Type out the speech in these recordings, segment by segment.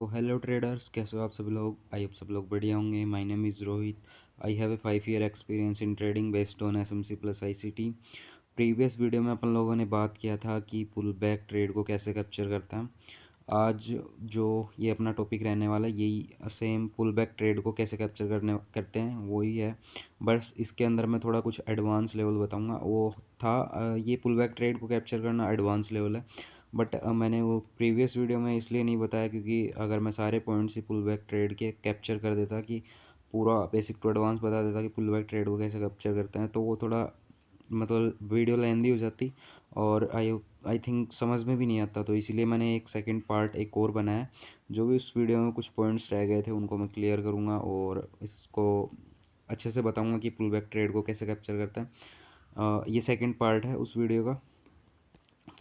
तो hello traders, कैसे हो आप सभी लोग। आई होप सब लोग बढ़िया होंगे। My name is Rohit. I have a 5 year experience in trading based on SMC plus ICT. Previous video में अपन लोगों ने बात किया था कि पुल बैक ट्रेड को कैसे कैप्चर करता है। आज जो ये अपना टॉपिक रहने वाला है, यही सेम पुल बैक ट्रेड को कैसे कैप्चर करते हैं वही है। बस इसके अंदर मैं थोड़ा कुछ एडवांस लेवल बताऊंगा। वो था ये पुल बैक ट्रेड को कैप्चर करना एडवांस लेवल है। बट मैंने वो प्रीवियस वीडियो में इसलिए नहीं बताया क्योंकि अगर मैं सारे पॉइंट्स ही पुल बैक ट्रेड के कैप्चर कर देता कि पूरा बेसिक टू एडवांस बता देता कि पुल बैक ट्रेड को कैसे कैप्चर करते हैं, तो वो थोड़ा मतलब वीडियो लेंदी हो जाती और आई थिंक समझ में भी नहीं आता। तो इसीलिए मैंने एक सेकंड पार्ट एक और बनाया। जो भी उस वीडियो में कुछ पॉइंट्स रह गए थे उनको मैं क्लियर करूँगा और इसको अच्छे से बताऊँगा कि पुल बैक ट्रेड को कैसे कैप्चर करता है। ये सेकंड पार्ट है उस वीडियो का।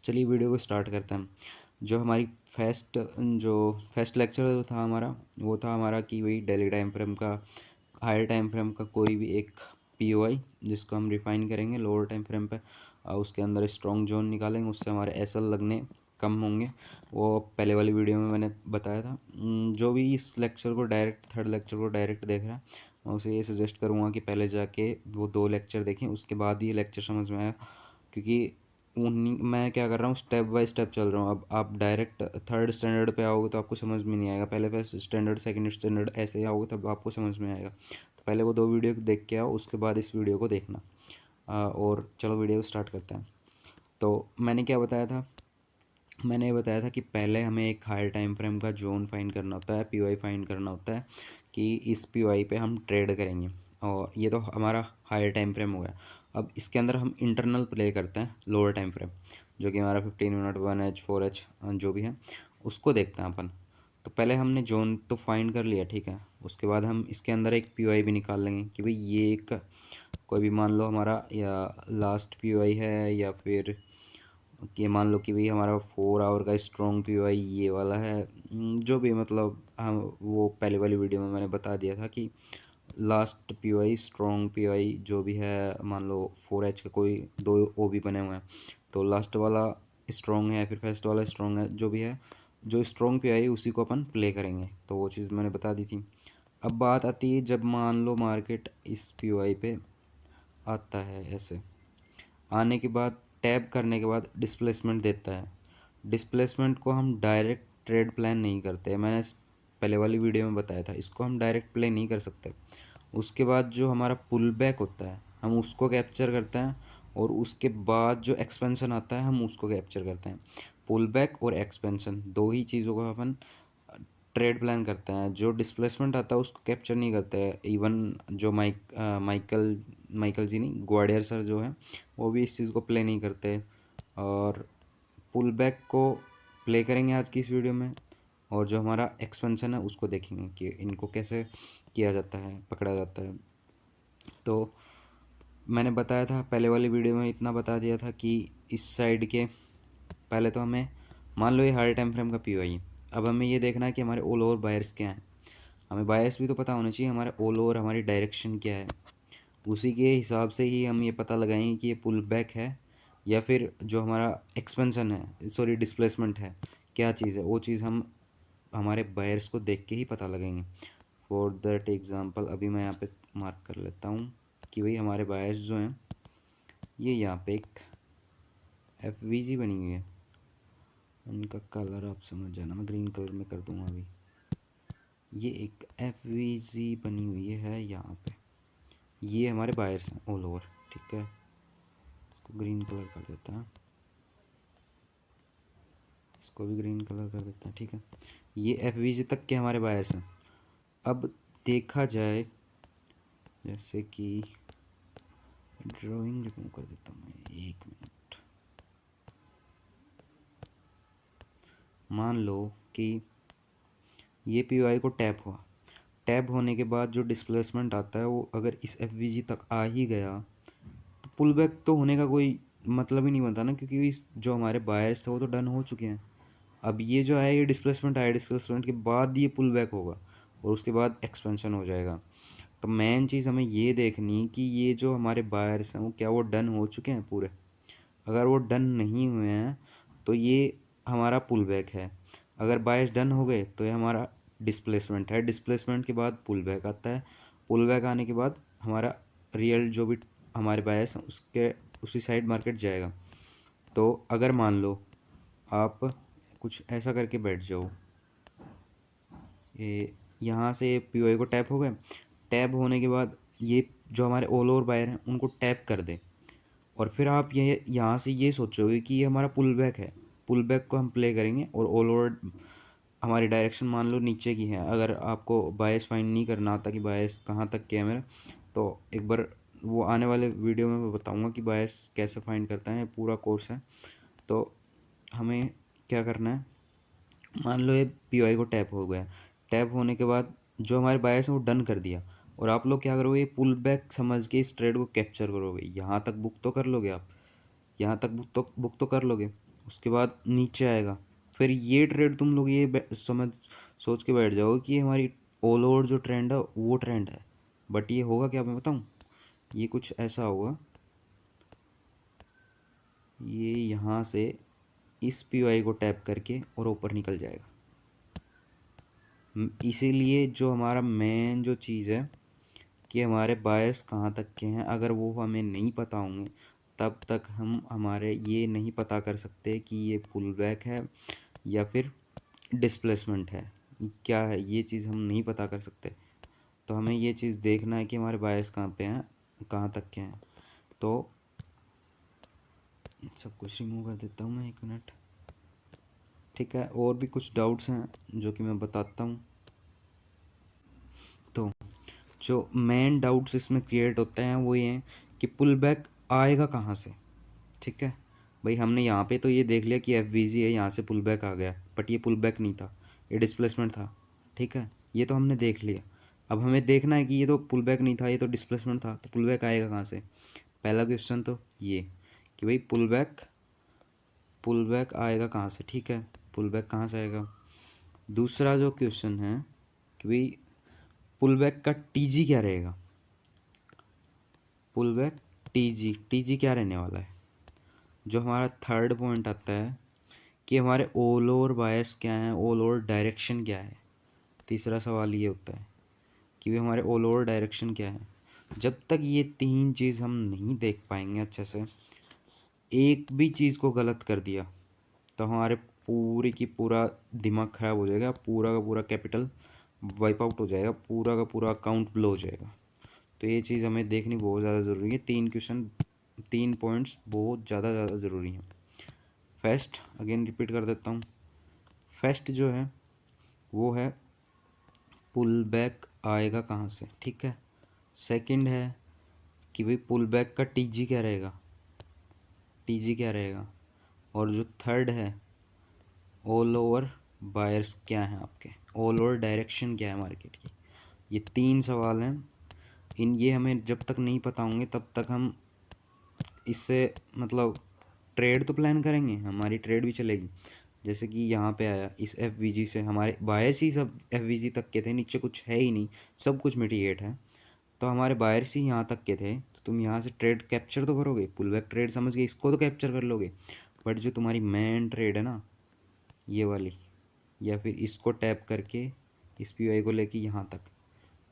चलिए वीडियो को स्टार्ट करते हैं। जो हमारी जो फर्स्ट लेक्चर जो था हमारा, वो था हमारा कि वही डेली टाइम फ्रेम का, हायर टाइम फ्रेम का कोई भी एक पीओआई जिसको हम रिफाइन करेंगे लोअर टाइम फ्रेम पे। उसके अंदर स्ट्रॉन्ग जोन निकालेंगे, उससे हमारे एसएल लगने कम होंगे। वो पहले वाली वीडियो में मैंने बताया था। जो भी इस लेक्चर को डायरेक्ट थर्ड लेक्चर को डायरेक्ट देख रहा है, मैं उसे ये सजेस्ट करूँगा कि पहले जाके वो 2 लेक्चर देखें, उसके बाद ये लेक्चर समझ में आया। क्योंकि उन्हीं मैं क्या कर रहा हूँ, स्टेप बाय स्टेप चल रहा हूँ। अब आप डायरेक्ट थर्ड स्टैंडर्ड पे आओगे तो आपको समझ में नहीं आएगा। पहले फर्स्ट स्टैंडर्ड सेकंड स्टैंडर्ड ऐसे ही आओगे तब आपको समझ में आएगा। तो पहले वो 2 वीडियो देख के आओ, उसके बाद इस वीडियो को देखना। और चलो वीडियो स्टार्ट करते हैं। तो मैंने क्या बताया था, मैंने ये बताया था कि पहले हमें एक हायर टाइम फ्रेम का जोन फाइंड करना होता है, पीओआई फाइंड करना होता है कि इस पीओआई पे हम ट्रेड करेंगे। और ये तो हमारा हायर टाइम फ्रेम हो गया। अब इसके अंदर हम इंटरनल प्ले करते हैं लोअर टाइम फ्रेम, जो कि हमारा 15 मिनट 1H 4H जो भी है उसको देखते हैं अपन। तो पहले हमने जोन तो फाइंड कर लिया, ठीक है। उसके बाद हम इसके अंदर एक पीओआई भी निकाल लेंगे कि भाई ये एक कोई भी मान लो हमारा या लास्ट पीओआई है, या फिर कि मान लो कि भाई हमारा 4 आवर का स्ट्रॉन्ग पीओआई ये वाला है। जो भी मतलब हम वो पहले वाली वीडियो में मैंने बता दिया था कि लास्ट पीओआई स्ट्रॉन्ग पीओआई जो भी है, मान लो 4H का कोई 2 भी बने हुए हैं, तो लास्ट वाला स्ट्रॉन्ग है, फिर फर्स्ट वाला स्ट्रॉन्ग है, जो भी है जो स्ट्रॉन्ग पीओआई उसी को अपन प्ले करेंगे। तो वो चीज़ मैंने बता दी थी। अब बात आती है जब मान लो मार्केट इस पीओआई पे आता है, ऐसे आने के बाद टैप करने के बाद डिस्प्लेसमेंट देता है। डिस्प्लेसमेंट को हम डायरेक्ट ट्रेड प्लान नहीं करते, मैंने पहले वाली वीडियो में बताया था, इसको हम डायरेक्ट प्ले नहीं कर सकते। उसके बाद जो हमारा पुल बैक होता है हम उसको कैप्चर करते हैं, और उसके बाद जो एक्सपेंशन आता है हम उसको कैप्चर करते हैं। पुल बैक और एक्सपेंशन दो ही चीज़ों को अपन ट्रेड प्लान करते हैं। जो डिस्प्लेसमेंट आता है उसको कैप्चर नहीं करते हैं। इवन जो माइकल माइकल जी नहीं, ग्वाडियर सर जो है, वो भी इस चीज़ को प्ले नहीं करते। और पुल बैक को प्ले करेंगे आज की इस वीडियो में, और जो हमारा एक्सपेंशन है उसको देखेंगे कि इनको कैसे किया जाता है, पकड़ा जाता है। तो मैंने बताया था पहले वाली वीडियो में, इतना बता दिया था कि इस साइड के पहले तो हमें मान लो ये हायर टाइम फ्रेम का पीओ है। अब हमें ये देखना है कि हमारे ऑल ओवर बायर्स क्या हैं। हमें बायर्स भी तो पता होना चाहिए, हमारे ऑल ओवर हमारी डायरेक्शन क्या है। उसी के हिसाब से ही हम ये पता लगाएंगे कि ये पुल बैक है या फिर जो हमारा एक्सपेंशन है, सॉरी डिस्प्लेसमेंट है, क्या चीज़ है। वो चीज़ हम हमारे बायर्स को देख के ही पता लगेंगे। फॉर दैट एग्ज़ाम्पल अभी मैं यहाँ पे मार्क कर लेता हूँ कि भाई हमारे बायर्स जो हैं, ये यहाँ पे एक एफ बनी हुई है। उनका कलर आप समझ जाना, मैं ग्रीन कलर में कर दूँगा अभी। ये एक एफ बनी हुई है यहाँ पे। ये हमारे बायर्स हैं ऑल ओवर, ठीक है। इसको ग्रीन कलर कर देता है, इसको भी ग्रीन कलर कर देते हैं, ठीक है। ये एफ तक के हमारे बायर्स हैं। अब देखा जाए, जैसे कि ड्राइंग रिमूव कर देता हूँ मैं, 1 मिनट। मान लो कि ये पी को टैप हुआ, टैप होने के बाद जो डिस्प्लेसमेंट आता है वो अगर इस एफ तक आ ही गया तो पुल बैक तो होने का कोई मतलब ही नहीं बनता ना, क्योंकि इस जो हमारे बायर्स थे वो तो डन हो चुके हैं। अब ये जो आया, ये डिस्प्लेसमेंट आया, डिस्प्लेसमेंट के बाद ये पुल बैक होगा और उसके बाद एक्सपेंशन हो जाएगा। तो मेन चीज़ हमें ये देखनी कि ये जो हमारे बायर्स हैं वो क्या वो डन हो चुके हैं पूरे। अगर वो डन नहीं हुए हैं तो ये हमारा पुल बैक है। अगर बायस डन हो गए तो ये हमारा डिस्प्लेसमेंट है। डिस्प्लेसमेंट के बाद पुल बैक आता है। पुल बैक आने के बाद हमारा रियल जो भी हमारे बायस उसके उसी साइड मार्केट जाएगा। तो अगर मान लो आप कुछ ऐसा करके बैठ जाओ, ये यहाँ से पी को टैप हो गए। टैप होने के बाद ये जो हमारे ऑल ओवर बायर हैं उनको टैप कर दे, और फिर आप ये यहाँ से ये सोचोगे कि ये हमारा पुल बैक है। पुल बैक को हम प्ले करेंगे और ऑल ओवर हमारी डायरेक्शन मान लो नीचे की है। अगर आपको बायस फाइंड नहीं करना आता कि बायस कहाँ तक क्या है मेरा, तो एक बार वो आने वाले वीडियो में मैं बताऊँगा कि बायस कैसे फाइंड करता है, पूरा कोर्स है। तो हमें क्या करना है, मान लो ये पी को टैप हो गया। टैप होने के बाद जो हमारे बायस है वो डन कर दिया, और आप लोग क्या करोगे, पुल बैक समझ के इस ट्रेड को कैप्चर करोगे। यहाँ तक बुक तो कर लोगे आप, यहाँ तक बुक तो कर लोगे। उसके बाद नीचे आएगा, फिर ये ट्रेड तुम लोग ये समझ सोच के बैठ जाओगे कि ये हमारी ऑल ओवर जो ट्रेंड है वो ट्रेंड है। बट ये होगा क्या, मैं बताऊँ, ये कुछ ऐसा होगा, ये यहाँ से इस पी को टैप करके और ऊपर निकल जाएगा। इसीलिए जो हमारा मेन जो चीज़ है कि हमारे बायस कहाँ तक के हैं, अगर वो हमें नहीं पता होंगे तब तक हम हमारे ये नहीं पता कर सकते कि ये पुल बैक है या फिर डिस्प्लेसमेंट है, क्या है ये चीज़ हम नहीं पता कर सकते। तो हमें ये चीज़ देखना है कि हमारे बायस कहाँ पे हैं, कहाँ तक के हैं। तो सब कुछ रिमूव कर देता हूँ मैं, 1 मिनट। ठीक है, और भी कुछ डाउट्स हैं जो कि मैं बताता हूँ। तो जो मेन डाउट्स इसमें क्रिएट होते हैं वो ये हैं कि पुल बैक आएगा कहाँ से। ठीक है भाई, हमने यहाँ पे तो ये देख लिया कि एफ वी जी है, यहाँ से पुल बैक आ गया, बट ये पुल बैक नहीं था, ये डिस्प्लेसमेंट था। ठीक है, ये तो हमने देख लिया। अब हमें देखना है कि ये तो पुल बैक नहीं था, ये तो डिस्प्लेसमेंट था, तो पुल बैक आएगा कहाँ से। पहला क्वेश्चन तो ये कि भाई पुल बैक आएगा कहाँ से। ठीक है, पुल बैक कहाँ से आएगा। दूसरा जो क्वेश्चन है कि भाई पुल बैक का टी क्या रहेगा। पुल बैक टी जी क्या रहने वाला है। जो हमारा थर्ड पॉइंट आता है कि हमारे ऑल ओवर बायस क्या हैं, ऑल ओवर डायरेक्शन क्या है। तीसरा सवाल ये होता है कि भाई हमारे ऑल ओवर डायरेक्शन क्या है। जब तक ये तीन चीज़ हम नहीं देख पाएंगे अच्छे से, एक भी चीज़ को गलत कर दिया तो हमारे पूरी की पूरा दिमाग ख़राब हो जाएगा, पूरा का पूरा कैपिटल वाइप आउट हो जाएगा, पूरा का पूरा अकाउंट ब्लो हो जाएगा। तो ये चीज़ हमें देखनी बहुत ज़्यादा ज़रूरी है। 3 पॉइंट्स बहुत ज़्यादा ज़रूरी हैं। फर्स्ट अगेन रिपीट कर देता हूँ। फर्स्ट जो है वो है पुल बैक आएगा कहाँ से। ठीक है, सेकंड है कि भाई पुल बैक का टीजी क्या रहेगा, टीजी क्या रहेगा। और जो थर्ड है, ऑल ओवर बायर्स क्या हैं आपके, ऑल ओवर डायरेक्शन क्या है मार्केट की। ये 3 सवाल हैं। ये हमें जब तक नहीं पता होंगे तब तक हम इससे मतलब ट्रेड तो प्लान करेंगे, हमारी ट्रेड भी चलेगी। जैसे कि यहाँ पे आया इस एफ वी जी से, हमारे बायर्स ही सब एफ वी जी तक के थे, नीचे कुछ है ही नहीं, सब कुछ मिटिगेट है। तो हमारे बायर्स ही यहाँ तक के थे, तो तुम यहाँ से ट्रेड कैप्चर तो करोगे, पुल बैक ट्रेड समझ के इसको तो कैप्चर कर लोगे। बट जो तुम्हारी मेन ट्रेड है ना, ये वाली, या फिर इसको टैप करके इस पी को लेके यहाँ तक,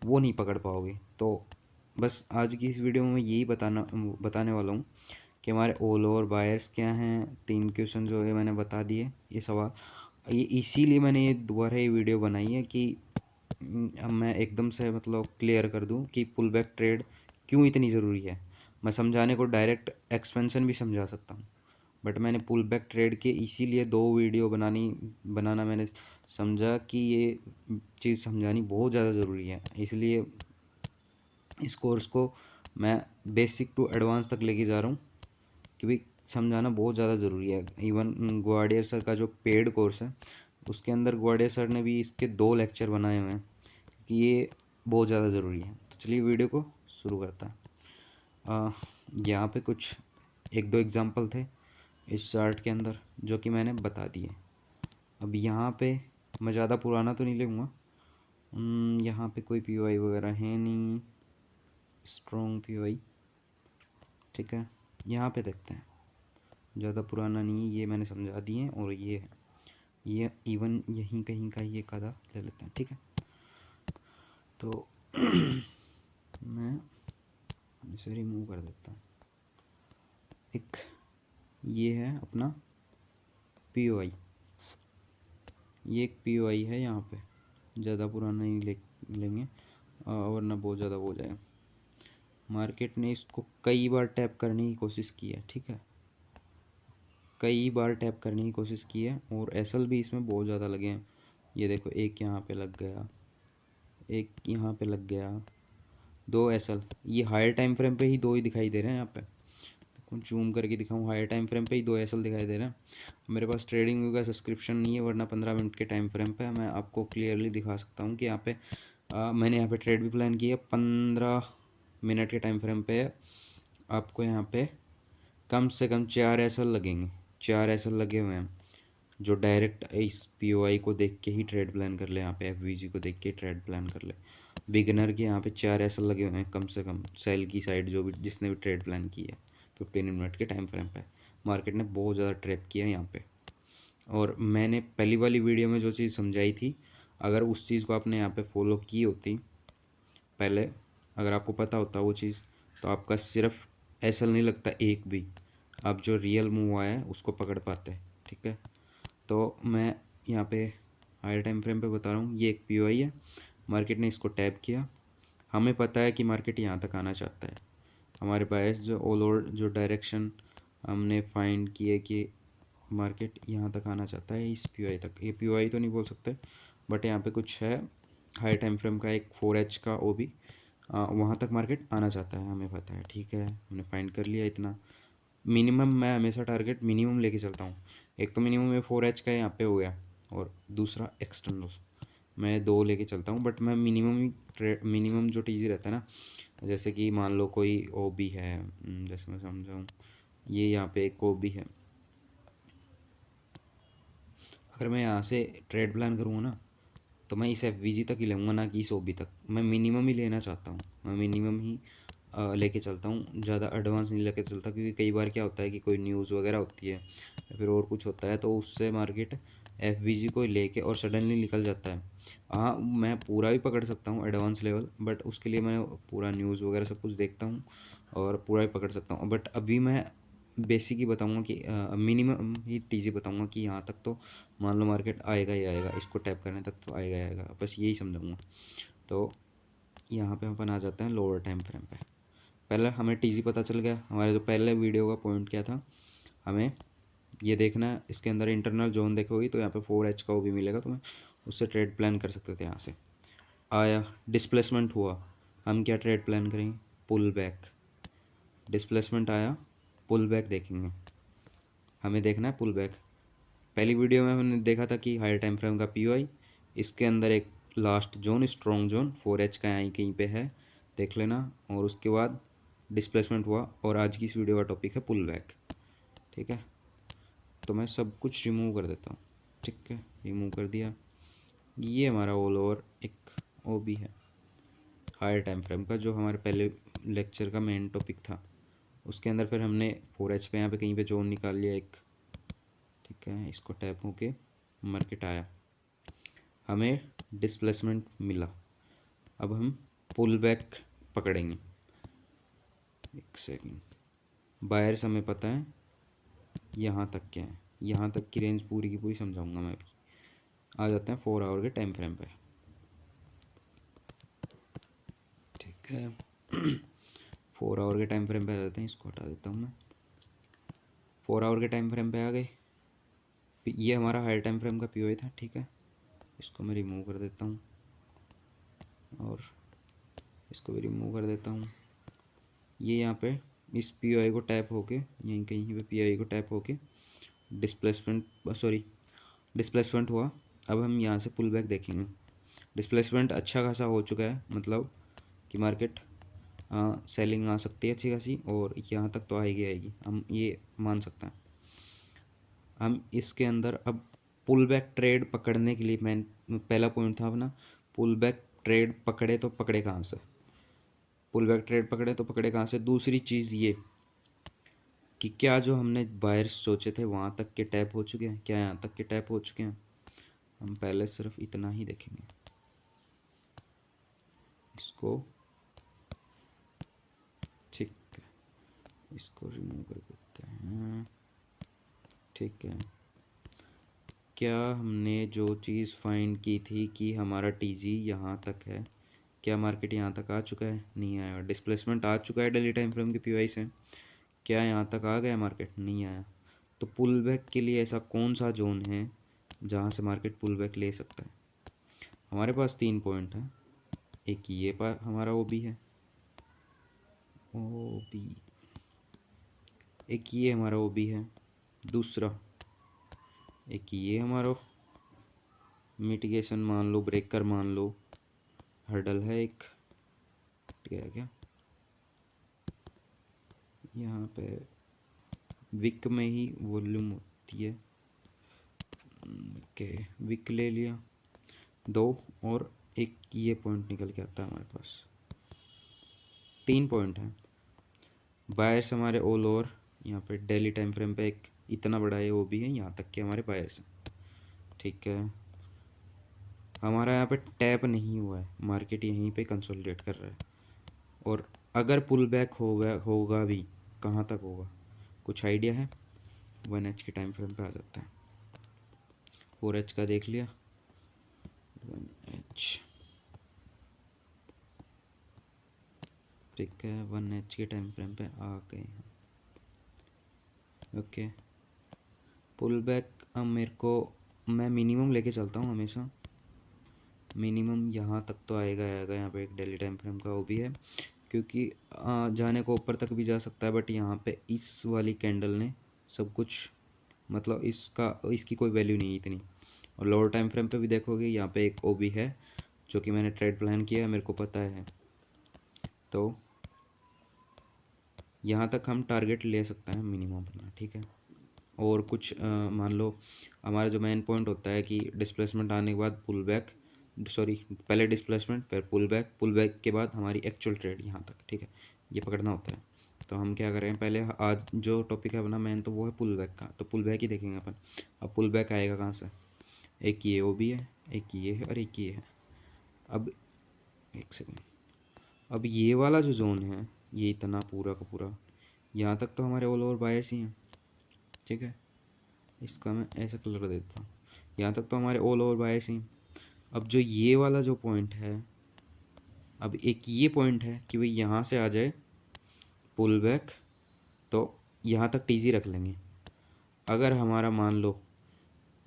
वो नहीं पकड़ पाओगे। तो बस आज की इस वीडियो में मैं यही बताने वाला हूँ कि हमारे ऑल ओवर बायर्स क्या हैं। 3 क्वेश्चन जो है मैंने बता दिए, ये सवाल, ये इसीलिए मैंने ये दोबारा ये वीडियो बनाई है कि अब मैं एकदम से मतलब क्लियर कर दूं कि पुल बैक ट्रेड क्यों इतनी ज़रूरी है। मैं समझाने को डायरेक्ट एक्सपेंशन भी समझा सकता हूँ, बट मैंने पुल बैक ट्रेड के इसीलिए 2 वीडियो बनाना मैंने समझा कि ये चीज़ समझानी बहुत ज़्यादा ज़रूरी है। इसलिए इस कोर्स को मैं बेसिक टू एडवांस तक लेके जा रहा हूँ कि भाई समझाना बहुत ज़्यादा ज़रूरी है। इवन ग्वाडियर सर का जो पेड कोर्स है उसके अंदर ग्वाडियर सर ने भी इसके 2 लेक्चर बनाए हुए हैं कि ये बहुत ज़्यादा ज़रूरी है। तो चलिए वीडियो को शुरू करता है। यहाँ पे कुछ 1-2 एग्जांपल थे इस चार्ट के अंदर जो कि मैंने बता दिए। अब यहाँ पे मैं ज़्यादा पुराना तो नहीं लूँगा, यहाँ पे कोई पी वगैरह है नहीं, स्ट्रॉन्ग पी। ठीक है, यहाँ पे देखते हैं, ज़्यादा पुराना नहीं, ये मैंने समझा दिए और ये है। ये इवन यहीं कहीं का ये कदा ले लेते हैं, ठीक है। तो मैं इसे रिमूव कर देता हूँ। एक ये है अपना POI, ये एक POI है यहाँ पे, ज़्यादा पुराना नहीं लेंगे वरना बहुत ज़्यादा हो जाएगा। मार्केट ने इसको कई बार टैप करने की कोशिश की है, ठीक है, कई बार टैप करने की कोशिश की है और एसएल भी इसमें बहुत ज़्यादा लगे हैं। ये देखो, एक यहाँ पे लग गया, एक यहाँ पे लग गया, 2 एसएल। ये हायर टाइम फ्रेम पे ही 2 ही दिखाई दे रहे हैं यहाँ पे। जूम करके दिखाऊँ, हायर टाइम फ्रेम पे ही 2 एसएल दिखाई दे रहे हैं। मेरे पास ट्रेडिंग व्यू का सब्सक्रिप्शन नहीं है, वरना 15 मिनट के टाइम फ्रेम पे मैं आपको क्लियरली दिखा सकता हूँ कि यहाँ पे मैंने यहाँ पे ट्रेड भी प्लान किया 15 मिनट के टाइम फ्रेम पे। आपको यहाँ पे कम से कम 4 एसएल लगेंगे, 4 एसएल लगे हुए हैं, जो डायरेक्ट इस POI को देख के ही ट्रेड प्लान कर ले, यहाँ पे FVG को देख के ट्रेड प्लान कर ले। बिगनर के यहाँ पे 4 एसएल लगे हुए हैं कम से कम, सेल की साइड जो भी जिसने भी ट्रेड प्लान की है 15 मिनट के टाइम फ्रेम पे। मार्केट ने बहुत ज़्यादा ट्रैप किया है यहाँ पे, और मैंने पहली वाली वीडियो में जो चीज़ समझाई थी, अगर उस चीज़ को आपने यहाँ पे फॉलो की होती पहले, अगर आपको पता होता वो चीज़, तो आपका सिर्फ एसएल नहीं लगता एक भी, आप जो रियल मूव आया है उसको पकड़ पाते हैं, ठीक है। तो मैं यहाँ पे हायर टाइम फ्रेम पे बता रहा हूँ, ये एक POI है, मार्केट ने इसको टैप किया, हमें पता है कि मार्केट यहाँ तक आना चाहता है। हमारे पास जो ऑल ओवर जो डायरेक्शन हमने फाइंड किए कि मार्केट यहाँ तक आना चाहता है, इस POI तक, ये POI तो नहीं बोल सकते, बट यहाँ पे कुछ है हाई टाइम फ्रेम का एक 4H का OB, वहाँ तक मार्केट आना चाहता है, हमें पता है, ठीक है, हमने फाइंड कर लिया इतना। मिनिमम मैं हमेशा टारगेट मिनिमम लेके चलता हूँ, एक तो मिनिमम में 4H का यहाँ पे हो गया, और दूसरा एक्सटर्नल मैं 2 लेके चलता हूँ, बट मैं मिनिमम ही मिनिमम जो TG रहता है ना, जैसे कि मान लो कोई OB है, जैसे मैं समझाऊँ, ये यहाँ पे एक OB है, अगर मैं यहाँ से ट्रेड प्लान करूँगा ना, तो मैं इस FVG तक ही लूँगा, ना कि इस OB तक। मैं मिनिमम ही लेना चाहता हूँ, मैं मिनिमम ही लेके चलता हूँ, ज़्यादा एडवांस नहीं लेके चलता, क्योंकि कई बार क्या होता है कि कोई न्यूज़ वगैरह होती है या फिर और कुछ होता है, तो उससे मार्केट FVG को लेके और सडनली निकल जाता है। हाँ, मैं पूरा भी पकड़ सकता हूँ एडवांस लेवल, बट उसके लिए मैं पूरा न्यूज़ वगैरह सब कुछ देखता हूँ और पूरा भी पकड़ सकता हूँ, बट अभी मैं बेसिक ही बताऊँगा कि मिनिमम ही TG बताऊँगा कि यहाँ तक तो मान लो मार्केट आएगा ही आएगा, इसको टैप करने तक तो आएगा ही आएगा, बस यही समझाऊँगा। तो यहाँ पे अपन आ जाते हैं लोअर टाइम फ्रेम पे। पहले हमें TG पता चल गया, हमारे जो पहले वीडियो का पॉइंट क्या था, हमें ये देखना है इसके अंदर इंटरनल जोन देखोगी तो यहाँ पे 4H का वो भी मिलेगा, तो मैं उससे ट्रेड प्लान कर सकते थे। यहाँ से आया, डिस्प्लेसमेंट हुआ, हम क्या ट्रेड प्लान करेंगे, पुल बैक, डिस्प्लेसमेंट आया, पुल बैक देखेंगे, हमें देखना है पुल बैक। पहली वीडियो में हमने देखा था कि हायर टाइम फ्रेम का POI, इसके अंदर एक last zone strong zone 4H का यहाँ कहीं पे है, देख लेना, और उसके बाद डिस्प्लेसमेंट हुआ, और आज की इस वीडियो का टॉपिक है पुल बैक, ठीक है। तो मैं सब कुछ रिमूव कर देता हूँ, ठीक है, रिमूव कर दिया। ये हमारा ऑल ओवर एक OB है हायर टाइम फ्रेम का, जो हमारे पहले लेक्चर का मेन टॉपिक था। उसके अंदर फिर हमने 4H पे यहाँ पे कहीं पे जोन निकाल लिया एक, ठीक है, इसको टैप होके मार्केट आया, हमें डिस्प्लेसमेंट मिला, अब हम पुल बैक पकड़ेंगे। एक सेकेंड, बायर्स हमें पता है यहाँ तक क्या है, यहाँ तक की रेंज पूरी की पूरी समझाऊंगा मैं अभी। आ जाते हैं 4 आवर के टाइम फ्रेम पे, ठीक है। 4 आवर के टाइम फ्रेम पे आ जाते हैं, इसको हटा देता हूँ मैं। 4 आवर के टाइम फ्रेम पे आ गए, ये हमारा हायर टाइम फ्रेम का POI था, ठीक है, इसको मैं रिमूव कर देता हूँ और इसको भी रिमूव कर देता हूँ। ये यहाँ पे इस POI को टैप होके, यहीं कहीं पे POI को टैप होके डिस्प्लेसमेंट हुआ। अब हम यहाँ से पुल बैक देखेंगे, डिस्प्लेसमेंट अच्छा खासा हो चुका है, मतलब कि मार्केट सेलिंग आ सकती है अच्छी खासी, और यहाँ तक तो आएगी आएगी, हम ये मान सकते हैं। हम इसके अंदर अब पुल बैक ट्रेड पकड़ने के लिए, मैं पहला पॉइंट था अपना, पुल बैक ट्रेड पकड़े तो पकड़े कहाँ से, पुल बैक ट्रेड पकड़े तो पकड़े कहाँ से। दूसरी चीज़ ये कि क्या जो हमने बायर्स सोचे थे वहाँ तक के टैप हो चुके हैं, क्या यहाँ तक के टैप हो चुके हैं, हम पहले सिर्फ इतना ही देखेंगे, इसको ठीक है, इसको रिमूव कर देते हैं। ठीक है, क्या हमने जो चीज़ फाइंड की थी कि हमारा टीजी यहाँ तक है, क्या मार्केट यहाँ तक आ चुका है? नहीं आया। डिस्प्लेसमेंट आ चुका है डेली टाइम फ्रेम के पीवाई से, क्या यहाँ तक आ गया मार्केट? नहीं आया। तो पुल बैक के लिए ऐसा कौन सा जोन है जहाँ से मार्केट पुल बैक ले सकता है? हमारे पास 3 पॉइंट है। एक ये हमारा ओ बी है, ओ बी, एक ये हमारा ओ बी है, दूसरा एक ये हमारा मिटिगेशन मान लो, ब्रेकर मान लो, हर्डल है एक, ठीक है क्या? यहाँ पे विक में ही वॉल्यूम होती है, ओके, विक ले लिया 2, और एक ये पॉइंट निकल के आता है हमारे पास। 3 पॉइंट हैं। बायर्स हमारे ऑल ओवर यहाँ पे डेली टाइम फ्रेम पे एक इतना बड़ा है वो भी है, यहाँ तक के हमारे बायर्स हैं। ठीक है, हमारा यहाँ पे टैप नहीं हुआ है, मार्केट यहीं पे कंसोलिडेट कर रहा है। और अगर पुल बैक होगा भी, कहाँ तक होगा कुछ आइडिया है? 1H के टाइम फ्रेम पे आ जाता है। 4H का देख लिया, 1H, ठीक है, 1H के टाइम फ्रेम पे आ गए हैं। ओके, पुल बैक अब मेरे को, मैं मिनिमम लेके चलता हूँ हमेशा, मिनिमम यहाँ तक तो आएगा यहाँ पे एक डेली टाइम फ्रेम का वो भी है, क्योंकि जाने को ऊपर तक भी जा सकता है, बट यहाँ पे इस वाली कैंडल ने सब कुछ, मतलब इसकी कोई वैल्यू नहीं है इतनी। और लोअर टाइम फ्रेम पे भी देखोगे यहाँ पे एक ओ बी है जो कि मैंने ट्रेड प्लान किया है, मेरे को पता है। तो यहाँ तक हम टारगेट ले सकते हैं मिनिमम अपना, ठीक है। और कुछ मान लो हमारा जो मेन पॉइंट होता है कि डिस्प्लेसमेंट आने के बाद पुल बैक, सॉरी पहले डिस्प्लेसमेंट फिर पुल बैक के बाद हमारी एक्चुअल ट्रेड यहाँ तक, ठीक है, ये पकड़ना होता है। तो हम क्या करें, पहले आज जो टॉपिक है अपना मेन तो वो है पुल बैक का, तो पुल बैक ही देखेंगे अपन। अब पुल बैक आएगा कहाँ से? एक ये ओ बी है, एक ये है और एक ये है। अब एक सेकेंड, अब ये वाला जो जोन है, ये इतना पूरा का पूरा यहाँ तक तो हमारे ऑल ओवर बायर्स ही हैं, ठीक है। इसका मैं ऐसा कलर देता हूँ, यहाँ तक तो हमारे ऑल ओवर बायर्स ही। अब जो ये वाला जो पॉइंट है, अब एक ये पॉइंट है कि भाई यहाँ से आ जाए पुल बैक, तो यहाँ तक टीजी रख लेंगे। अगर हमारा मान लो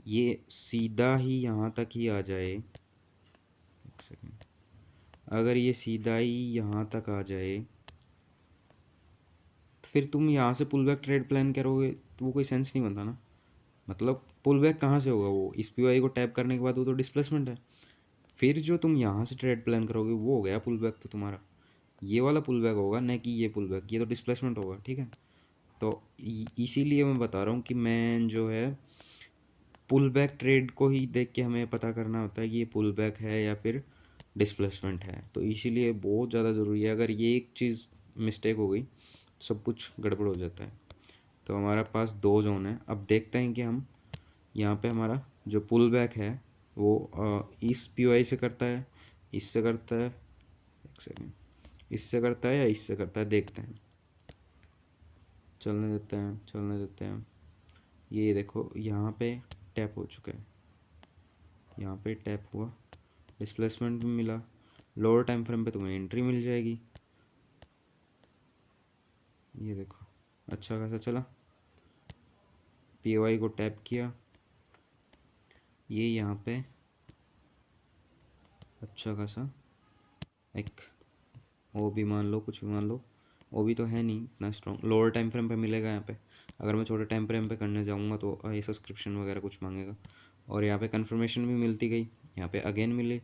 ये सीधा ही यहाँ तक ही आ जाए, एक सेकेंड, अगर ये सीधा ही यहाँ तक आ जाए, तो फिर तुम यहाँ से पुल बैक ट्रेड प्लान करोगे तो वो कोई सेंस नहीं बनता ना। मतलब पुल बैक कहाँ से होगा? वो इस पी को टैप करने के बाद वो तो डिस्प्लेसमेंट है। फिर जो तुम यहाँ से ट्रेड प्लान करोगे वो हो गया पुल बैक, तो तुम्हारा ये वाला पुल बैक होगा, न कि ये पुल बैक, ये तो डिस्प्लेसमेंट होगा, ठीक है। तो इसीलिए मैं बता रहा हूँ कि मैं जो है पुल बैक ट्रेड को ही देख के हमें पता करना होता है कि ये पुल बैक है या फिर डिस्प्लेसमेंट है। तो इसीलिए बहुत ज़्यादा ज़रूरी है, अगर ये एक चीज़ मिस्टेक हो गई सब कुछ गड़बड़ हो जाता है। तो हमारे पास 2 जोन है। अब देखते हैं कि हम यहाँ पे हमारा जो पुल बैक है वो इस पी से करता है, इससे करता है, एक सेकेंड, इससे करता है या इससे करता है, देखते हैं। चलने देते हैं। ये देखो यहाँ पे टैप हो चुका है, यहाँ पे टैप हुआ, डिस्प्लेसमेंट भी मिला, लोअर टाइम फ्रेम पे तुम्हें एंट्री मिल जाएगी। ये देखो अच्छा खासा चला, पी को टैप किया, ये यहाँ पे अच्छा खासा एक वो भी मान लो, कुछ भी मान लो, वो भी तो है नहीं इतना स्ट्रॉन्ग, लोअर टाइम फ्रेम पे मिलेगा यहाँ पे। अगर मैं छोटे टाइम फ्रेम पे करने जाऊँगा तो ये सब्सक्रिप्शन वगैरह कुछ मांगेगा। और यहाँ पे कन्फर्मेशन भी मिलती गई, यहाँ पे अगेन मिली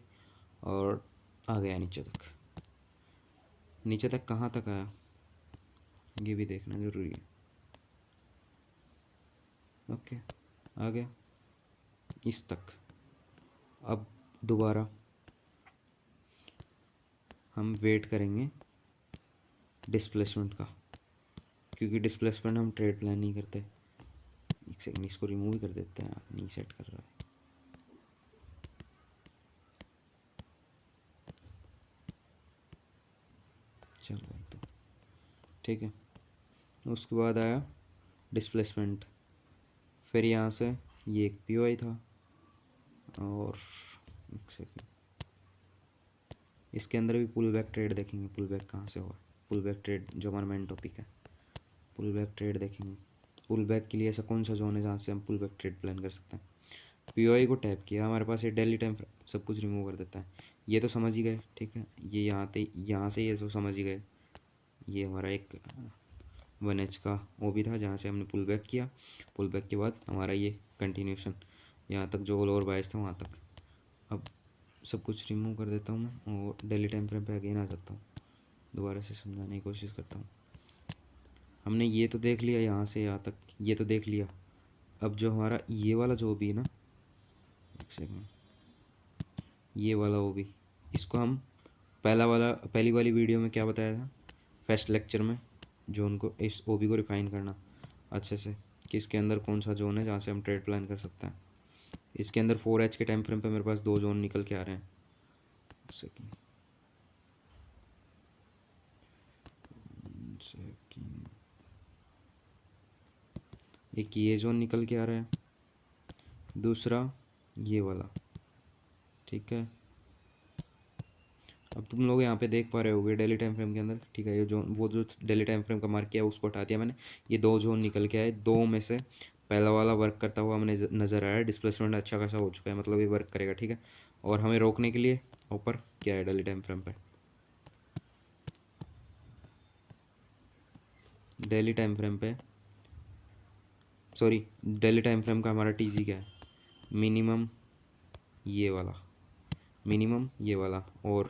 और आ गया नीचे तक। नीचे तक कहाँ तक आया ये भी देखना ज़रूरी है। ओके, आ गया इस तक। अब दोबारा हम वेट करेंगे डिस्प्लेसमेंट का, क्योंकि डिस्प्लेसमेंट हम ट्रेड प्लान नहीं करते। एक सेकंड, इसको रिमूव ही कर देते हैं, नहीं सेट कर रहा है। चल भाई, तो ठीक है। उसके बाद आया डिस्प्लेसमेंट। फिर यहाँ से ये एक पीओआई था, और एक सेकेंड, इसके अंदर भी पुल बैक ट्रेड देखेंगे। पुल बैक कहाँ से हुआ, पुल बैक ट्रेड जो हमारा मेन टॉपिक है, पुल बैक ट्रेड देखेंगे। पुल बैक के लिए ऐसा कौन सा जोन है जहाँ से हम पुल बैक ट्रेड प्लान कर सकते हैं। पीओआई को टैप किया, हमारे पास ये डेली टाइम सब कुछ रिमूव कर देता है। ये तो समझ ही गए, ठीक है। ये यहाँ से ये तो समझ ही गए। ये हमारा एक 1H का वो भी था जहाँ से हमने पुल बैक किया। पुल बैक के बाद हमारा ये कंटिन्यूशन यहाँ तक जो लोअर बायस था वहाँ तक। अब सब कुछ रिमूव कर देता हूँ मैं, और डेली टाइम फ्रेम पे अगेन आ जाता हूँ। दोबारा से समझाने की कोशिश करता हूँ। हमने ये तो देख लिया यहाँ से यहाँ तक, ये तो देख लिया। अब जो हमारा ये वाला जो भी है ना, एक सेकेंड, ये वाला वो भी, इसको हम पहली वाली वीडियो में क्या बताया था, फर्स्ट लेक्चर में, जोन को, इस ओबी को रिफाइन करना अच्छे से कि इसके अंदर कौन सा जोन है जहाँ से हम ट्रेड प्लान कर सकते हैं। इसके अंदर 4H के टाइम फ्रेम पे मेरे पास 2 जोन निकल के आ रहे हैं। सेकेंड, एक ये जोन निकल के आ रहा है, दूसरा ये वाला, ठीक है। अब तुम लोग यहाँ पे देख पा रहे होगे डेली टाइम फ्रेम के अंदर, ठीक है। ये जोन, वो जो डेली टाइम फ्रेम का मार्क किया उसको हटा दिया मैंने। ये 2 जोन निकल के आए, 2 में से पहला वाला वर्क करता हुआ हमें नज़र आया। डिस्प्लेसमेंट अच्छा खासा हो चुका है, मतलब ये वर्क करेगा, ठीक है। और हमें रोकने के लिए ऊपर क्या है डेली टाइम फ्रेम पे, डेली टाइम फ्रेम पे, सॉरी, डेली टाइम फ्रेम का हमारा टीजी क्या है, मिनिमम ये वाला, मिनिमम ये वाला। और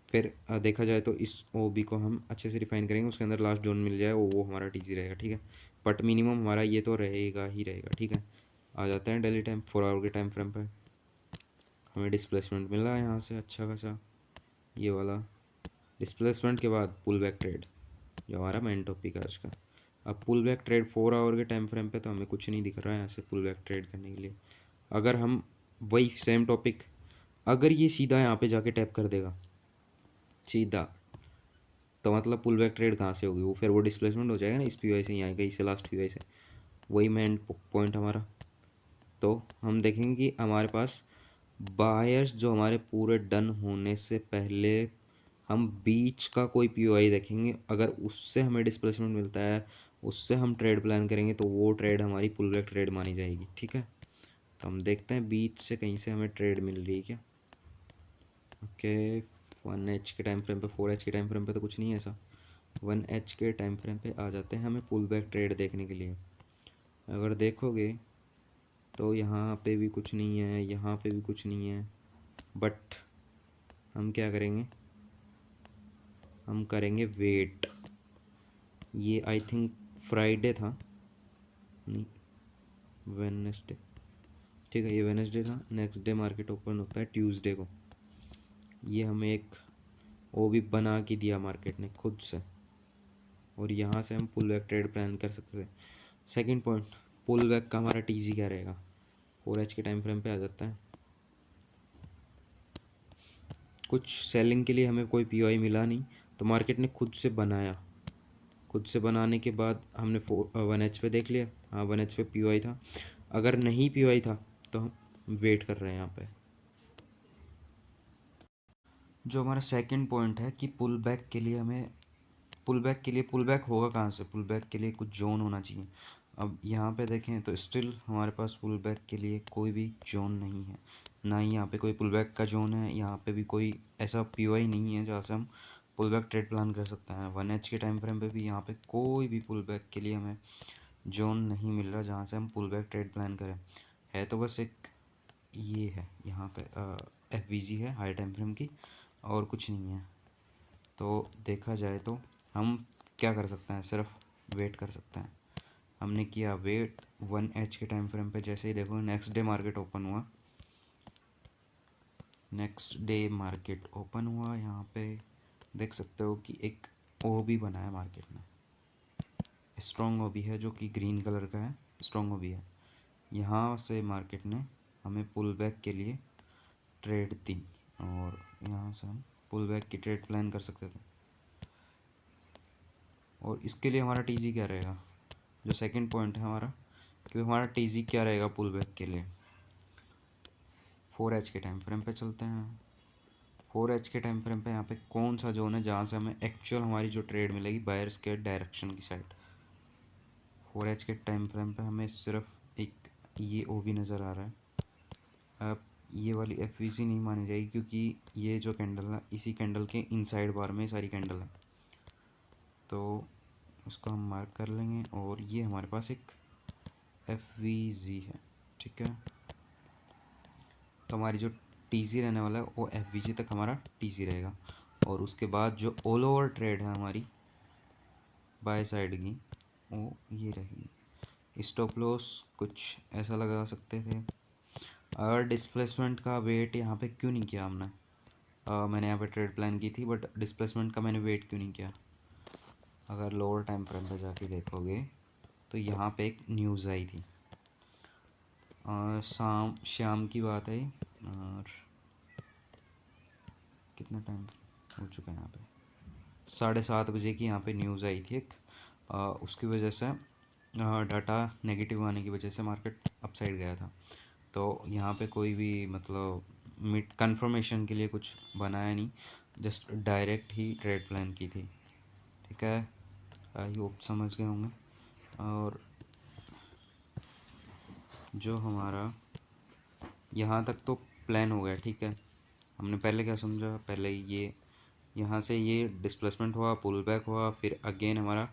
फिर देखा जाए तो इस ओ बी को हम अच्छे से रिफाइन करेंगे, उसके अंदर लास्ट जोन मिल जाए वो हमारा टीजी रहेगा, ठीक है। बट मिनिमम हमारा ये तो रहेगा ही रहेगा, ठीक है। आ जाते हैं डेली टाइम 4 आवर के टाइम फ्रेम पे। हमें डिस्प्लेसमेंट मिल रहा है यहाँ से अच्छा खासा, ये वाला। डिस्प्लेसमेंट के बाद पुल बैक ट्रेड, जो हमारा मेन टॉपिक है आज का। अब पुल बैक ट्रेड 4 आवर के टाइम फ्रेम पे तो हमें कुछ नहीं दिख रहा है यहाँ से पुल बैक ट्रेड करने के लिए। अगर हम वही सेम टॉपिक, अगर ये सीधा यहाँ पे जाके टैप कर देगा सीधा, तो मतलब पुल बैक ट्रेड कहाँ से होगी, वो फिर वो डिस्प्लेसमेंट हो जाएगा ना, इस पीओआई से यहाँ गई, इससे लास्ट पीओआई से। वही मेन पॉइंट हमारा। तो हम देखेंगे कि हमारे पास बायर्स जो हमारे पूरे डन होने से पहले, हम बीच का कोई पीओआई देखेंगे, अगर उससे हमें डिस्प्लेसमेंट मिलता है, उससे हम ट्रेड प्लान करेंगे, तो वो ट्रेड हमारी पुल बैक ट्रेड मानी जाएगी, ठीक है। तो हम देखते हैं बीच से कहीं से हमें ट्रेड मिल रही है क्या। ओके, 1H के टाइम फ्रेम पे, 4H के टाइम फ्रेम पे तो कुछ नहीं है ऐसा। 1H के टाइम फ्रेम पे आ जाते हैं हमें पुल बैक ट्रेड देखने के लिए। अगर देखोगे तो यहाँ पे भी कुछ नहीं है, यहाँ पे भी कुछ नहीं है। बट हम क्या करेंगे, हम करेंगे वेट। ये आई थिंक फ्राइडे था, नहीं वेडनेसडे, ठीक है, ये वेडनेसडे था। नेक्स्ट डे मार्केट ओपन होता है ट्यूसडे को। ये हमें एक वो भी बना के दिया मार्केट ने खुद से, और यहाँ से हम पुल बैक ट्रेड प्लान कर सकते थे। सेकंड पॉइंट, पुल बैक का हमारा टीजी क्या रहेगा, 4H के टाइम फ्रेम पे आ जाता है। कुछ सेलिंग के लिए हमें कोई पीओआई मिला नहीं, तो मार्केट ने खुद से बनाया। खुद से बनाने के बाद हमने 1H पे देख लिया, हाँ 1H पे पीओआई था। अगर नहीं पीओआई था तो हम वेट कर रहे हैं यहाँ पे। जो हमारा सेकंड पॉइंट है कि पुल बैक के लिए हमें, पुल बैक होगा कहाँ से, पुल बैक के लिए कुछ जोन होना चाहिए। अब यहाँ पे देखें तो स्टिल हमारे पास पुल बैक के लिए कोई भी जोन नहीं है, ना ही यहाँ पे कोई पुल बैक का जोन है। यहाँ पे भी कोई ऐसा पीओआई नहीं है जहाँ से हम पुल बैक ट्रेड प्लान कर सकते हैं। 1H के टाइम फ्रेम पे भी यहाँ पे कोई भी पुल बैक के लिए हमें जोन नहीं मिल रहा जहाँ से हम पुल बैक ट्रेड प्लान करें। है तो बस एक ये है यहाँ पे FVG है हाई टाइम फ्रेम की, और कुछ नहीं है। तो देखा जाए तो हम क्या कर सकते हैं, सिर्फ वेट कर सकते हैं। हमने किया वेट 1H के टाइम फ्रेम पे। जैसे ही देखो नेक्स्ट डे मार्केट ओपन हुआ, नेक्स्ट डे मार्केट ओपन हुआ, यहाँ पे देख सकते हो कि एक ओ भी बना है मार्केट में, स्ट्रॉन्ग ओ भी है जो कि ग्रीन कलर का है, स्ट्रॉन्ग ओ भी है। यहाँ से मार्केट ने हमें पुल बैक के लिए ट्रेड दी, और यहाँ से हम पुल बैक की ट्रेड प्लान कर सकते थे। और इसके लिए हमारा टीजी क्या रहेगा, जो सेकंड पॉइंट है हमारा कि हमारा टीजी क्या रहेगा पुल बैक के लिए। 4H के टाइम फ्रेम पे चलते हैं। 4H के टाइम फ्रेम पे यहाँ पे कौन सा जोन है जहाँ से हमें एक्चुअल हमारी जो ट्रेड मिलेगी बायर्स के डायरेक्शन की साइड। 4H के टाइम फ्रेम पे हमें सिर्फ एक ये ओ भी नज़र आ रहा है। अब ये वाली FVC नहीं मानी जाएगी क्योंकि ये जो कैंडल है इसी कैंडल के इनसाइड बार में सारी कैंडल है, तो उसको हम मार्क कर लेंगे। और ये हमारे पास एक FVG है, ठीक है। तो हमारी जो TC रहने वाला है वो FVG तक हमारा TC रहेगा। और उसके बाद जो ऑल ओवर ट्रेड है हमारी बाय साइड की वो ये रहेगी। स्टॉप लॉस कुछ ऐसा लगा सकते थे। और डिस्प्लेसमेंट का वेट यहाँ पे क्यों नहीं किया हमने, मैंने यहाँ पे ट्रेड प्लान की थी बट डिस्प्लेसमेंट का मैंने वेट क्यों नहीं किया। अगर लोअर टाइम फ्रेम पे जाके देखोगे तो यहाँ पे एक न्यूज़ आई थी, शाम की बात है। और कितना टाइम हो चुका है यहाँ पे, 7:30 बजे की यहाँ पे न्यूज़ आई थी एक। उसकी वजह से डाटा नेगेटिव आने की वजह से मार्केट अपसाइड गया था। तो यहाँ पे कोई भी मतलब मिड कंफर्मेशन के लिए कुछ बनाया नहीं, जस्ट डायरेक्ट ही ट्रेड प्लान की थी, ठीक है। आई होप समझ गए होंगे। और जो हमारा यहाँ तक तो प्लान हो गया, ठीक है। हमने पहले क्या समझा, पहले ये यहाँ से ये डिस्प्लेसमेंट हुआ, पुल बैक हुआ, फिर अगेन हमारा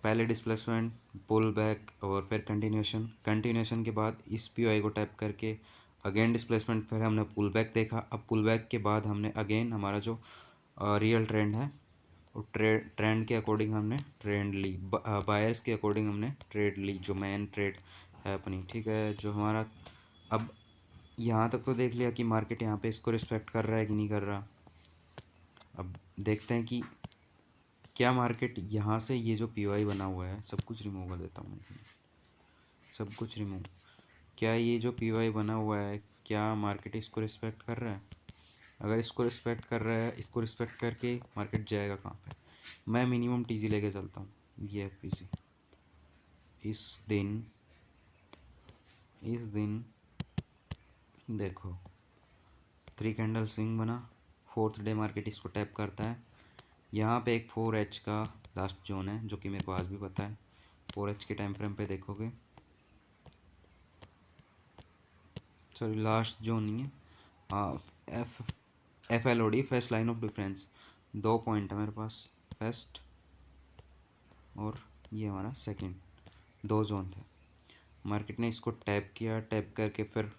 पहले डिस्प्लेसमेंट, पुल बैक और फिर कंटिन्यूशन के बाद इस POI को टैप करके अगेन डिस्प्लेसमेंट, फिर हमने पुल बैक देखा। अब पुल बैक के बाद हमने अगेन हमारा जो रियल ट्रेंड है और ट्रेंड के अकॉर्डिंग हमने ट्रेंड ली, बायर्स के अकॉर्डिंग हमने ट्रेड ली जो मेन ट्रेड है अपनी, ठीक है। जो हमारा अब यहाँ तक तो देख लिया कि मार्केट यहाँ पे इसको रिस्पेक्ट कर रहा है कि नहीं कर रहा। अब देखते हैं कि क्या मार्केट यहाँ से ये जो POI बना हुआ है, सब कुछ रिमूव कर देता हूँ मैं, सब कुछ रिमूव। क्या ये जो POI बना हुआ है क्या मार्केट इसको रिस्पेक्ट कर रहा है। अगर इसको रिस्पेक्ट कर रहा है, इसको रिस्पेक्ट करके मार्केट जाएगा कहाँ पे। मैं मिनिमम TG लेके चलता हूँ। ये FVC इस दिन देखो 3 कैंडल स्विंग बना, 4th डे मार्केट इसको टैप करता है। यहाँ पे एक 4H का लास्ट जोन है जो कि मेरे को आज भी पता है। 4H के टाइम फ्रेम पे देखोगे, सॉरी लास्ट जोन नहीं है, हाँ FLOD first line of difference, 2 point है मेरे पास, फर्स्ट और ये हमारा सेकंड, 2 जोन थे। मार्केट ने इसको टैप किया, टैप करके फिर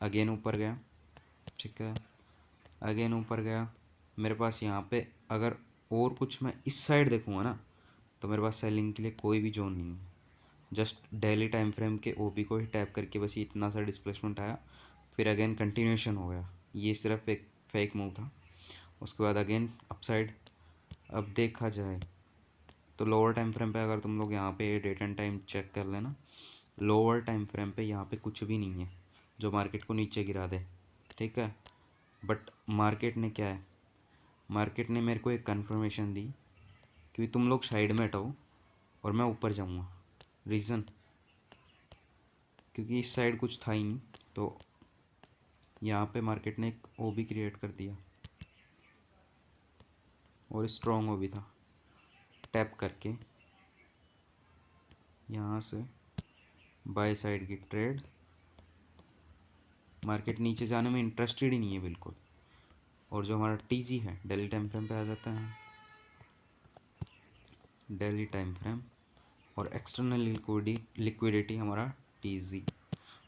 अगेन ऊपर गया, ठीक है। अगेन ऊपर गया, मेरे पास यहाँ पे अगर और कुछ मैं इस साइड देखूँगा ना तो मेरे पास सेलिंग के लिए कोई भी जोन नहीं है। जस्ट डेली टाइम फ्रेम के OB को ही टैप करके बस इतना सा डिस्प्लेसमेंट आया, फिर अगेन कंटिन्यूशन हो गया। ये सिर्फ एक फेक मूव था। उसके बाद अगेन अपसाइड। अब देखा जाए तो लोअर टाइम फ्रेम पे अगर तुम लोग यहाँ पे डेट एंड टाइम चेक कर लेना, लोअर टाइम फ्रेम पे यहाँ पे कुछ भी नहीं है जो मार्केट को नीचे गिरा दे, ठीक है। बट मार्केट ने क्या है, मार्केट ने मेरे को एक कंफर्मेशन दी कि तुम लोग साइड में हटाओ और मैं ऊपर जाऊँगा। रीज़न क्योंकि इस साइड कुछ था ही नहीं, तो यहाँ पे मार्केट ने एक OB क्रिएट कर दिया और स्ट्रॉन्ग OB था। टैप करके यहाँ से बाय साइड की ट्रेड, मार्केट नीचे जाने में इंटरेस्टेड ही नहीं है बिल्कुल। और जो हमारा TG है, डेली टाइम फ्रेम पे आ जाता है, डेली टाइम फ्रेम और एक्सटर्नल लिक्विडिटी हमारा TG,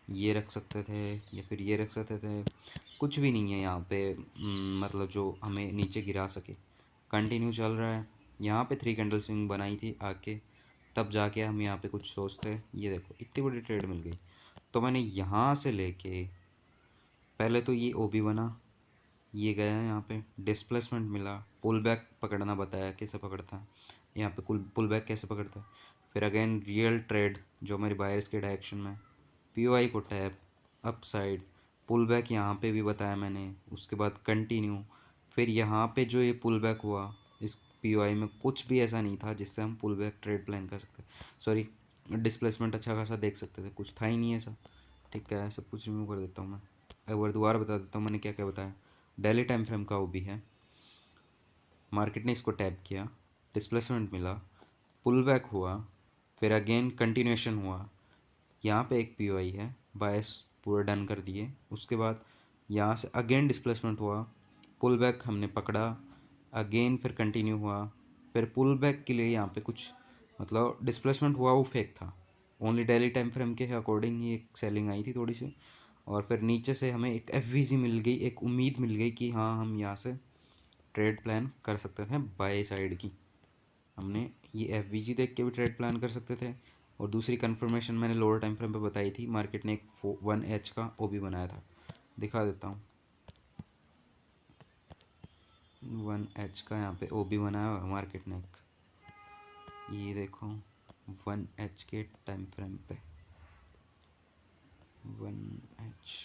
ये रख सकते थे या फिर ये रख सकते थे, कुछ भी नहीं है यहाँ पे मतलब जो हमें नीचे गिरा सके। कंटिन्यू चल रहा है, यहाँ पे 3 कैंडल स्विंग बनाई थी आके, तब जाके हम यहाँ पे कुछ सोचते। ये देखो इतनी बड़ी ट्रेड मिल गई। तो मैंने यहाँ से लेके पहले तो ये OB बना, ये गया यहाँ पे डिस्प्लेसमेंट मिला, पुल बैक पकड़ना बताया कैसे पकड़ता है, यहाँ पे पुल बैक कैसे पकड़ता है। फिर अगेन रियल ट्रेड जो मेरी बायर्स के डायरेक्शन में, POI को tap, up side, pull back यहाँ पे भी बताया मैंने। उसके बाद कंटिन्यू, फिर यहाँ पे जो ये पुल बैक हुआ इस पीओआई में कुछ भी ऐसा नहीं था जिससे हम पुल बैक ट्रेड प्लान कर सकते, सॉरी डिस्प्लेसमेंट अच्छा खासा देख सकते थे, कुछ था ही नहीं ऐसा। ठीक है, सब कुछ रिमूव कर देता हूँ मैं, एक बार दोबारा बता देता हूँ मैंने क्या क्या बताया। डेली टाइम फ्रेम का वो भी है, मार्केट ने इसको टैप किया, डिस्प्लेसमेंट मिला, पुल बैक हुआ, फिर अगेन कंटिन्यूएशन हुआ, यहाँ पे एक पीओआई है, बायस पूरा डन कर दिए, उसके बाद यहाँ से अगेन डिस्प्लेसमेंट हुआ, पुल बैक हमने पकड़ा, अगेन फिर कंटिन्यू हुआ, फिर पुल बैक के लिए यहाँ पे कुछ मतलब डिस्प्लेसमेंट हुआ, वो फेक था, ओनली डेली टाइम फ्रेम के अकॉर्डिंग ही एक सेलिंग आई थी थोड़ी सी। और फिर नीचे से हमें एक एफवीजी मिल गई, एक उम्मीद मिल गई कि हाँ हम यहाँ से ट्रेड प्लान कर सकते थे बाय साइड की। हमने ये एफवीजी देख के भी ट्रेड प्लान कर सकते थे। और दूसरी कंफर्मेशन मैंने लोअर टाइम फ्रेम पे बताई थी, मार्केट ने एक 1H का ओ भी बनाया था, दिखा देता हूँ। 1H का यहाँ पे ओ भी बनाया हुआ मार्केट ने एक, ये देखो 1H के टाइम फ्रेम पे 1H,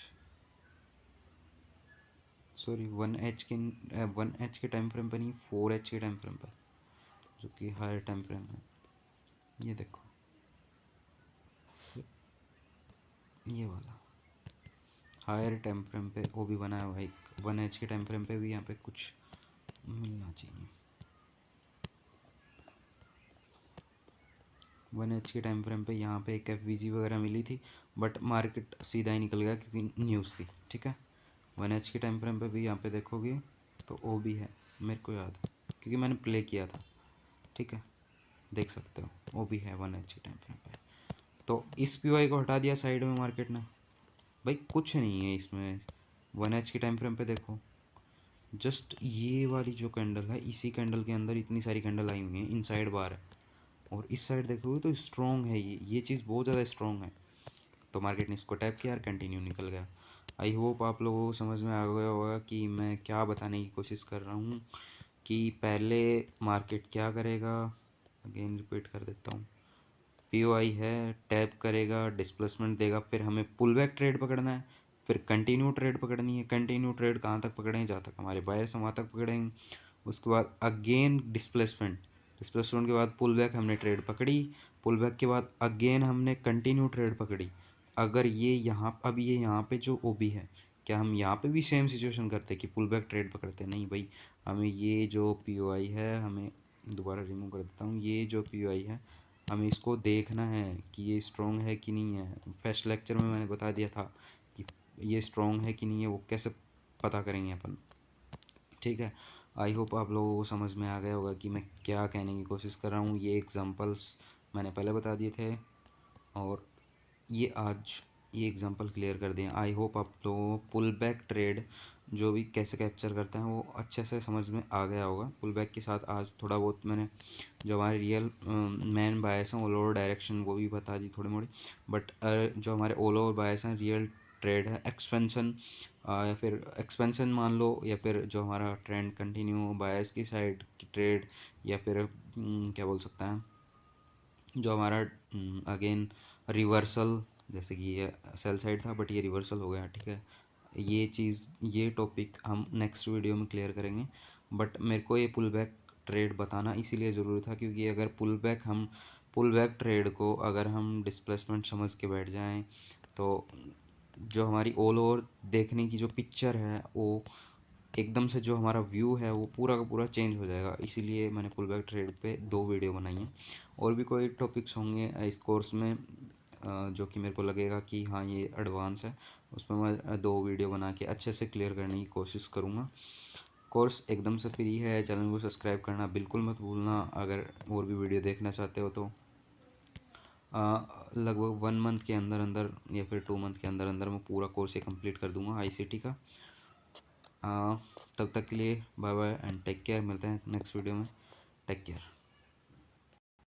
सॉरी 1H के टाइम फ्रेम पे नहीं, 4H के टाइम फ्रेम पे, जो कि हायर टाइम फ्रेम है। ये देखो ये वाला हायर टाइम फ्रेम पे वो भी बनाया हुआ है, एक 1H के टाइम फ्रेम पे भी यहाँ पे कुछ मिलना चाहिए। 1H के टाइम फ्रेम पे यहाँ पे एक एफवीजी वगैरह मिली थी, बट मार्केट सीधा ही निकल गया क्योंकि न्यूज़ थी। ठीक है, 1H के टाइम फ्रेम पे भी यहाँ पे देखोगे तो वो भी है, मेरे को याद है क्योंकि मैंने प्ले किया था। ठीक है, देख सकते हो वो भी है 1H के टाइम फ्रेम पे। तो इस पीओआई को हटा दिया साइड में मार्केट ने, भाई कुछ नहीं है इसमें। 1H के टाइम फ्रेम पे देखो, जस्ट ये वाली जो कैंडल है, इसी कैंडल के अंदर इतनी सारी कैंडल आई हुई हैं, इनसाइड बार है, और इस साइड देखोगे तो स्ट्रॉन्ग है, ये चीज़ बहुत ज़्यादा स्ट्रॉन्ग है। तो मार्केट ने इसको टैप किया और कंटिन्यू निकल गया। आई होप आप लोगों को समझ में आ गया होगा कि मैं क्या बताने की कोशिश कर रहा हूँ, कि पहले मार्केट क्या करेगा। अगेन रिपीट कर देता हूँ, पीओआई है, टैप करेगा, डिस्प्लेसमेंट देगा, फिर हमें पुल बैक ट्रेड पकड़ना है, फिर कंटिन्यू ट्रेड पकड़नी है। कंटिन्यू ट्रेड कहाँ तक पकड़ेंगे, जहाँ तक हमारे बायर्स वहाँ तक पकड़ेंगे। उसके बाद अगेन डिस्प्लेसमेंट, डिस्प्लेसमेंट के बाद पुल बैक हमने ट्रेड पकड़ी, पुल बैक के बाद अगेन हमने कंटिन्यू ट्रेड पकड़ी। अगर ये यहाँ, अब ये यहाँ पे जो ओबी है, क्या हम यहाँ पे भी सेम सिचुएशन करते कि पुल बैक ट्रेड पकड़ते? नहीं भाई, हमें ये जो पीओआई है, हमें दोबारा रिमूव कर देता हूँ, ये जो पीओआई है हमें इसको देखना है कि ये स्ट्रॉन्ग है कि नहीं है। फर्स्ट लेक्चर में मैंने बता दिया था कि ये स्ट्रॉन्ग है कि नहीं है, वो कैसे पता करेंगे अपन। ठीक है, आई होप आप लोगों को समझ में आ गया होगा कि मैं क्या कहने की कोशिश कर रहा हूँ। ये एग्जांपल्स मैंने पहले बता दिए थे, और ये आज ये एग्जांपल क्लियर कर दिए। आई होप आप लोगों को पुल बैक ट्रेड जो भी कैसे कैप्चर करते हैं वो अच्छे से समझ में आ गया होगा। पुल बैक के साथ आज थोड़ा बहुत मैंने जो हमारे रियल मैन बायस हैं ऑल ओवर डायरेक्शन वो भी बता दी थोड़ी मोड़ी, बट जो हमारे ऑल ओवर बायस हैं रियल ट्रेड है, एक्सपेंशन या फिर एक्सपेंशन मान लो, या फिर जो हमारा ट्रेंड कंटिन्यू बायस की साइड की ट्रेड, या फिर क्या बोल सकते हैं जो हमारा अगेन रिवर्सल, जैसे कि ये सेल साइड था बट ये रिवर्सल हो गया। ठीक है, ये चीज़ ये टॉपिक हम नेक्स्ट वीडियो में क्लियर करेंगे, बट मेरे को ये पुल बैक ट्रेड बताना इसीलिए ज़रूरी था क्योंकि अगर पुल बैक ट्रेड को अगर हम डिस्प्लेसमेंट समझ के बैठ जाएं तो जो हमारी ऑल ओवर देखने की जो पिक्चर है वो एकदम से जो हमारा व्यू है वो पूरा का पूरा चेंज हो जाएगा। इसीलिए मैंने पुल बैक ट्रेड पे 2 वीडियो बनाई हैं। और भी कोई टॉपिक्स होंगे इस कोर्स में जो कि मेरे को लगेगा कि हाँ ये एडवांस है, उसमें मैं 2 वीडियो बना के अच्छे से क्लियर करने की कोशिश करूँगा। कोर्स एकदम से फ्री है, चैनल को सब्सक्राइब करना बिल्कुल मत भूलना। अगर और भी वीडियो देखना चाहते हो तो लगभग 1 मंथ के अंदर अंदर या फिर 2 मंथ के अंदर अंदर मैं पूरा कोर्स ये कंप्लीट कर दूंगा आईसीटी का। तब तक के लिए bye bye and take care, मिलते हैं नेक्स्ट वीडियो में। Take care.